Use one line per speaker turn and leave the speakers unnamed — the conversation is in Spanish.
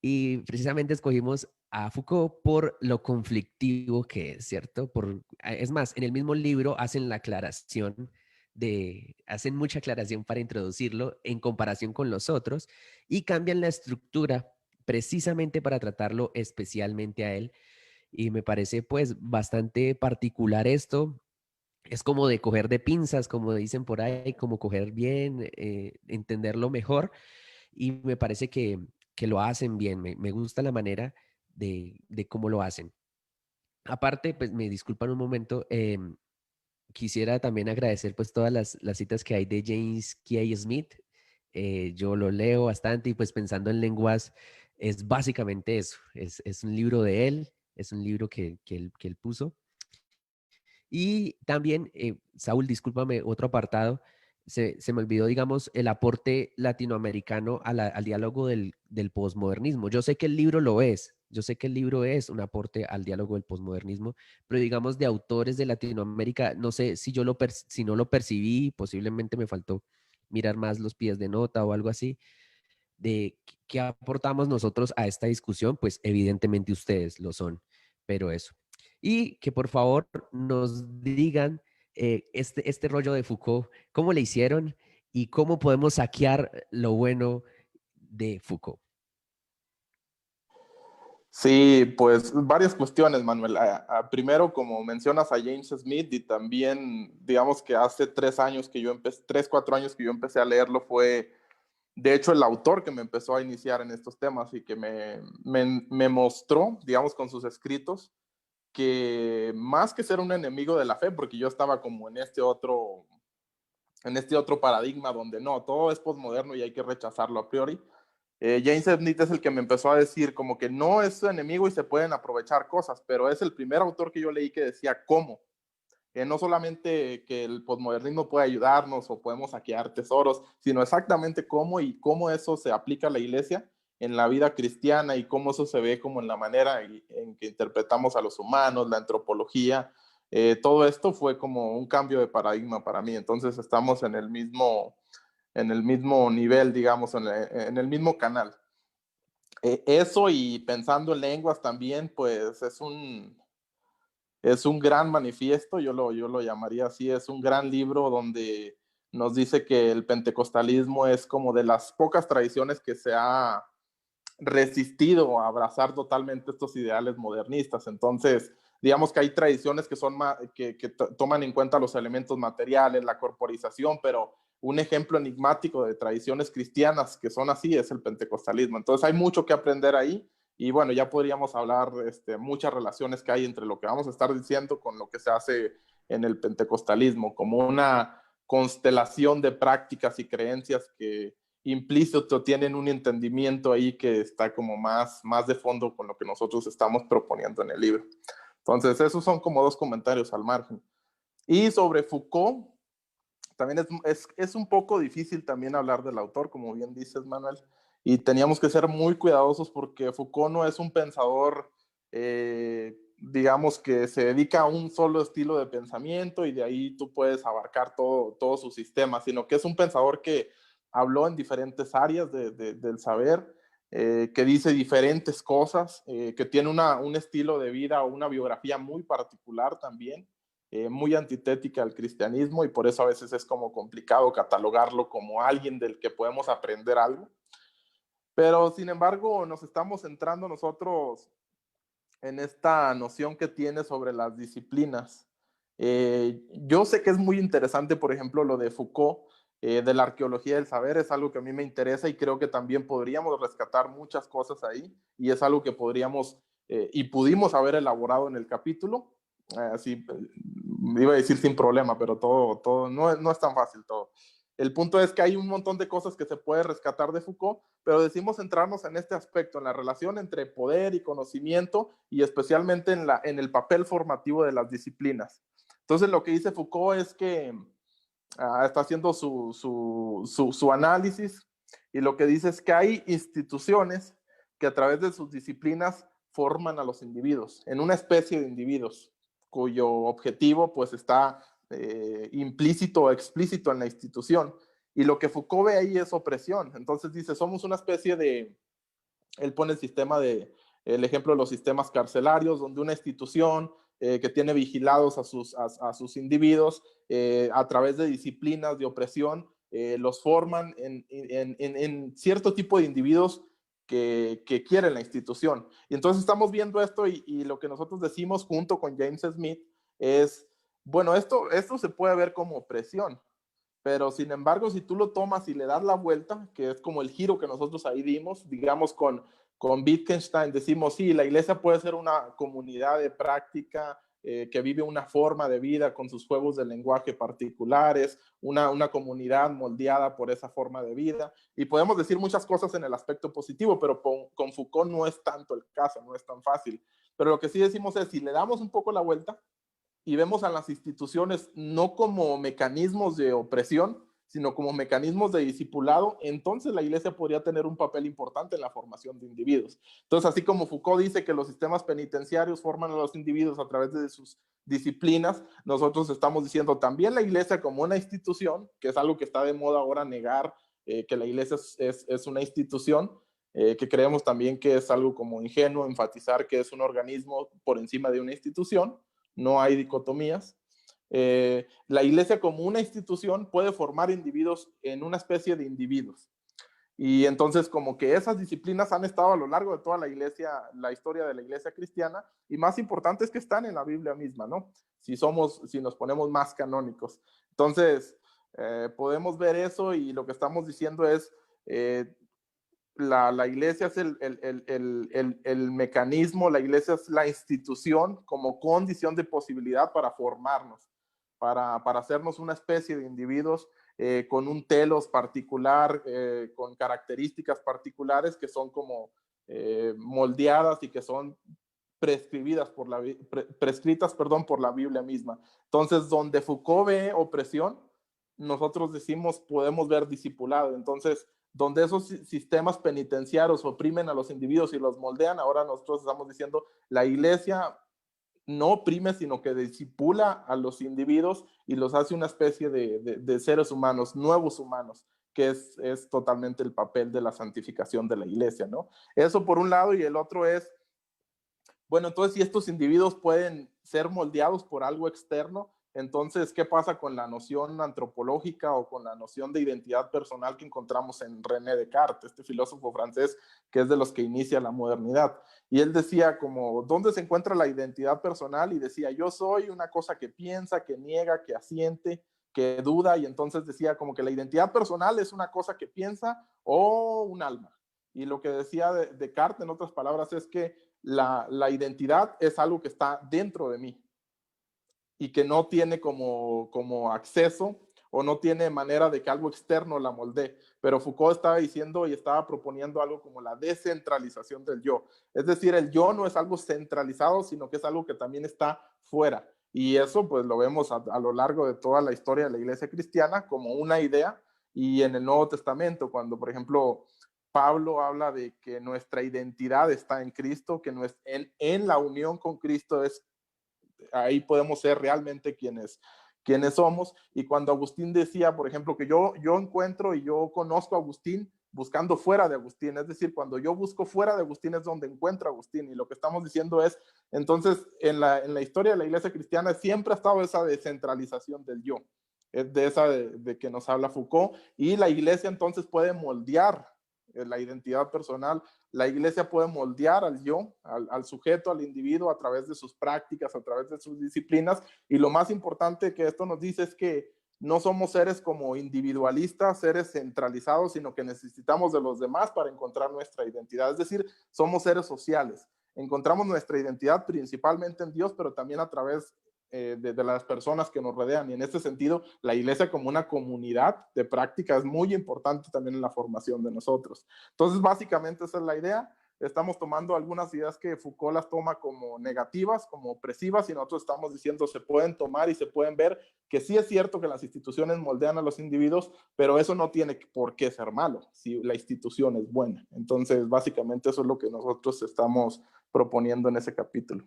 Y precisamente escogimos a Foucault por lo conflictivo que es, ¿cierto? Es más, en el mismo libro hacen la aclaración hacen mucha aclaración para introducirlo en comparación con los otros y cambian la estructura precisamente para tratarlo especialmente a él. Y me parece pues bastante particular esto. Es como de coger de pinzas, como dicen por ahí, como coger bien, entenderlo mejor y me parece que lo hacen bien, me gusta la manera de cómo lo hacen. Aparte, pues me disculpan un momento, quisiera también agradecer pues todas las citas que hay de James K. Smith. Yo lo leo bastante y pues pensando en lenguas es básicamente eso, es un libro de él, es un libro que él puso. Y también, Saúl, discúlpame, otro apartado, se me olvidó, digamos, el aporte latinoamericano al diálogo del posmodernismo. Yo sé que el libro lo es, yo sé que el libro es un aporte al diálogo del posmodernismo, pero digamos de autores de Latinoamérica, no sé si si no lo percibí, posiblemente me faltó mirar más los pies de nota o algo así, de qué aportamos nosotros a esta discusión, pues evidentemente ustedes lo son, pero eso. Y que por favor nos digan este rollo de Foucault, cómo le hicieron y cómo podemos saquear lo bueno de Foucault.
Sí, pues varias cuestiones, Manuel. Primero, como mencionas a James Smith y también, digamos que hace 3 años que yo empecé, 3, 4 años que yo empecé a leerlo, fue de hecho el autor que me empezó a iniciar en estos temas y que me mostró, digamos, con sus escritos, que más que ser un enemigo de la fe, porque yo estaba como en este otro paradigma donde no, todo es posmoderno y hay que rechazarlo a priori. James Smith es el que me empezó a decir como que no es su enemigo y se pueden aprovechar cosas, pero es el primer autor que yo leí que decía cómo. No solamente que el posmodernismo puede ayudarnos o podemos saquear tesoros, sino exactamente cómo y cómo eso se aplica a la iglesia en la vida cristiana y cómo eso se ve como en la manera en que interpretamos a los humanos, la antropología. Todo esto fue como un cambio de paradigma para mí. Entonces estamos en el mismo nivel, digamos, en el mismo canal. Eso y pensando en lenguas también, pues es un gran manifiesto, yo lo llamaría así, es un gran libro donde nos dice que el pentecostalismo es como de las pocas tradiciones que se ha resistido a abrazar totalmente estos ideales modernistas. Entonces, digamos que hay tradiciones que, que toman en cuenta los elementos materiales, la corporización, pero un ejemplo enigmático de tradiciones cristianas que son así es el pentecostalismo. Entonces hay mucho que aprender ahí y bueno, ya podríamos hablar muchas relaciones que hay entre lo que vamos a estar diciendo con lo que se hace en el pentecostalismo, como una constelación de prácticas y creencias que implícito tienen un entendimiento ahí que está como más de fondo con lo que nosotros estamos proponiendo en el libro. Entonces, esos son como dos comentarios al margen. Y sobre Foucault, también es un poco difícil también hablar del autor, como bien dices, Manuel, y teníamos que ser muy cuidadosos porque Foucault no es un pensador, digamos, que se dedica a un solo estilo de pensamiento y de ahí tú puedes abarcar todo su sistema, sino que es un pensador que habló en diferentes áreas del saber, que dice diferentes cosas, que tiene un estilo de vida o una biografía muy particular también, muy antitética al cristianismo y por eso a veces es como complicado catalogarlo como alguien del que podemos aprender algo. Pero sin embargo nos estamos centrando nosotros en esta noción que tiene sobre las disciplinas. Yo sé que es muy interesante, por ejemplo, lo de Foucault, de la arqueología del saber, es algo que a mí me interesa y creo que también podríamos rescatar muchas cosas ahí y es algo que podríamos y pudimos haber elaborado en el capítulo. Así, iba a decir sin problema, pero todo no es tan fácil todo. El punto es que hay un montón de cosas que se puede rescatar de Foucault, pero decimos centrarnos en este aspecto, en la relación entre poder y conocimiento y especialmente en el papel formativo de las disciplinas. Entonces lo que dice Foucault es que está haciendo su análisis y lo que dice es que hay instituciones que a través de sus disciplinas forman a los individuos, en una especie de individuos cuyo objetivo pues está implícito o explícito en la institución. Y lo que Foucault ve ahí es opresión. Entonces dice, somos una especie Él pone el ejemplo de los sistemas carcelarios, donde una institución que tiene vigilados a sus individuos a través de disciplinas de opresión, los forman en cierto tipo de individuos que quieren la institución. Y entonces estamos viendo esto y lo que nosotros decimos junto con James Smith es, bueno, esto se puede ver como opresión, pero sin embargo, si tú lo tomas y le das la vuelta, que es como el giro que nosotros ahí dimos, digamos con Wittgenstein, decimos, sí, la iglesia puede ser una comunidad de práctica que vive una forma de vida con sus juegos de lenguaje particulares, una comunidad moldeada por esa forma de vida, y podemos decir muchas cosas en el aspecto positivo, pero con Foucault no es tanto el caso, no es tan fácil. Pero lo que sí decimos es, si le damos un poco la vuelta, y vemos a las instituciones no como mecanismos de opresión, sino como mecanismos de discipulado, entonces la iglesia podría tener un papel importante en la formación de individuos. Entonces, así como Foucault dice que los sistemas penitenciarios forman a los individuos a través de sus disciplinas, nosotros estamos diciendo también la iglesia como una institución, que es algo que está de moda ahora negar que la iglesia es una institución, que creemos también que es algo como ingenuo enfatizar que es un organismo por encima de una institución, no hay dicotomías. La iglesia como una institución puede formar individuos en una especie de individuos. Y entonces como que esas disciplinas han estado a lo largo de toda la iglesia, la historia de la iglesia cristiana, y más importante es que están en la Biblia misma, ¿no? Si nos ponemos más canónicos. Entonces, podemos ver eso y lo que estamos diciendo es, la iglesia es el mecanismo, la iglesia es la institución como condición de posibilidad para formarnos, para hacernos una especie de individuos con un telos particular, con características particulares que son como moldeadas y que son prescritas por la Biblia misma. Entonces, donde Foucault ve opresión, nosotros decimos, podemos ver discipulado. Entonces, donde esos sistemas penitenciarios oprimen a los individuos y los moldean, ahora nosotros estamos diciendo, la iglesia no oprime, sino que discipula a los individuos y los hace una especie de seres humanos, nuevos humanos, que es totalmente el papel de la santificación de la iglesia, ¿no? Eso por un lado, y el otro es, bueno, entonces si estos individuos pueden ser moldeados por algo externo, entonces, ¿qué pasa con la noción antropológica o con la noción de identidad personal que encontramos en René Descartes, este filósofo francés que es de los que inicia la modernidad? Y él decía como, ¿dónde se encuentra la identidad personal? Y decía, yo soy una cosa que piensa, que niega, que asiente, que duda, y entonces decía como que la identidad personal es una cosa que piensa o un alma. Y lo que decía Descartes, en otras palabras, es que la identidad es algo que está dentro de mí y que no tiene como acceso o no tiene manera de que algo externo la moldee. Pero Foucault estaba diciendo y estaba proponiendo algo como la descentralización del yo. Es decir, el yo no es algo centralizado, sino que es algo que también está fuera. Y eso pues lo vemos a lo largo de toda la historia de la iglesia cristiana como una idea, y en el Nuevo Testamento, cuando por ejemplo Pablo habla de que nuestra identidad está en Cristo, que en la unión con Cristo ahí podemos ser realmente quienes somos. Y cuando Agustín decía, por ejemplo, que yo encuentro y yo conozco a Agustín buscando fuera de Agustín, es decir, cuando yo busco fuera de Agustín es donde encuentro a Agustín, y lo que estamos diciendo es, entonces, en la historia de la iglesia cristiana siempre ha estado esa descentralización del yo, es de esa de que nos habla Foucault, y la iglesia entonces puede moldear la identidad personal. La iglesia puede moldear al yo, al sujeto, al individuo a través de sus prácticas, a través de sus disciplinas, y lo más importante que esto nos dice es que no somos seres como individualistas, seres centralizados, sino que necesitamos de los demás para encontrar nuestra identidad. Es decir, somos seres sociales. Encontramos nuestra identidad principalmente en Dios, pero también a través de las personas que nos rodean. Y en este sentido, la iglesia como una comunidad de práctica es muy importante también en la formación de nosotros. Entonces, básicamente esa es la idea. Estamos tomando algunas ideas que Foucault las toma como negativas, como opresivas, y nosotros estamos diciendo se pueden tomar y se pueden ver que sí es cierto que las instituciones moldean a los individuos, pero eso no tiene por qué ser malo si la institución es buena. Entonces, básicamente eso es lo que nosotros estamos proponiendo en ese capítulo.